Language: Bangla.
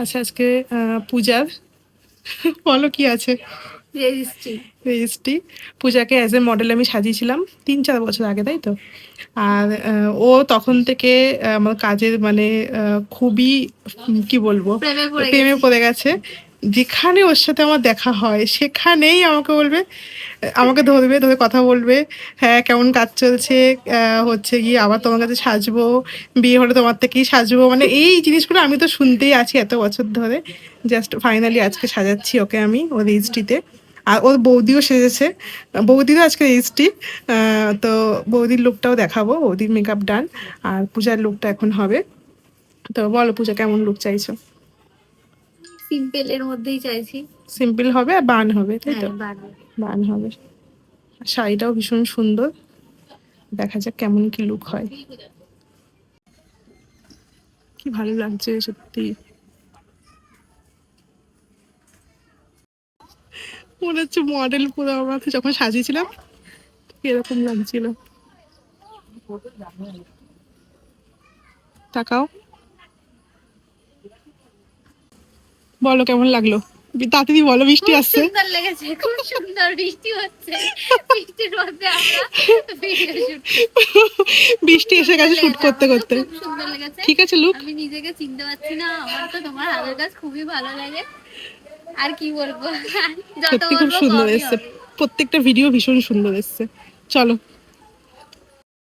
আচ্ছা, আজকে পূজার বলো কি আছে? রেজিস্ট্রি। রেজিস্ট্রি। পূজাকে অ্যাজ এ মডেল আমি সাজিয়েছিলাম 3-4 বছর আগে, তাই তো? আর ও তখন থেকে আমার কাজের মানে খুবই কি বলবো, প্রেমে পড়ে প্রেমে গেছি। পড়ে গেছে। যেখানে ওর সাথে আমার দেখা হয় সেখানেই আমাকে বলবে, আমাকে ধরবে, ধরে কথা বলবে, হ্যাঁ কেমন কাজ চলছে, হচ্ছে কি আবার তোমার কাছে সাজবো, বিয়ে হলে তোমার থেকেই সাজবো, মানে এই জিনিসগুলো আমি তো শুনতেই আছি এত বছর ধরে। জাস্ট ফাইনালি আজকে সাজাচ্ছি ওকে আমি ওর রেজিস্ট্রিতে। আর ওর বৌদিও সেজেছে, বৌদিরও আজকে রেজিস্ট্রি। তো বৌদির লুকটাও দেখাবো, বৌদির মেকআপ ডান, আর পূজার লুকটা এখন হবে। তো বলো পূজা, কেমন লুক চাইছো? সিম্পল এর মধ্যেই চাইছি। সিম্পল হবে আর বান হবে, তাই তো? হ্যাঁ, বাড়বে। বান হবে। শাড়িটাও ভীষণ সুন্দর, দেখা যাক কেমন কি লুক হয়। কি ভালো লাগছে সত্যি, মনে হচ্ছে মডেল পুরো আমাকে যখন সাজিয়েছিলাম এরকম লাগছিল। তাকাও, বলো কেমন লাগলো, তাড়াতাড়ি বলো, বৃষ্টি খুব আসছে। সুন্দর লেগেছে, খুব সুন্দর। বৃষ্টি হচ্ছে, বৃষ্টির মধ্যে আমরা ভিডিও শুট বৃষ্টি এসে গেছে শুট করতে আমার তো করতে। খুব সুন্দর লেগেছে। ঠিক আছে লুক। আমি নিজেকে চিনতে পারছি না, আমার তো তোমার হাতের কাজ খুবই ভালো লাগে। আর কি বলবো, যত সত্যি খুব বলবো সুন্দর কমই এসছে, হবে। প্রত্যেকটা ভিডিও ভীষণ সুন্দর এসছে। চলো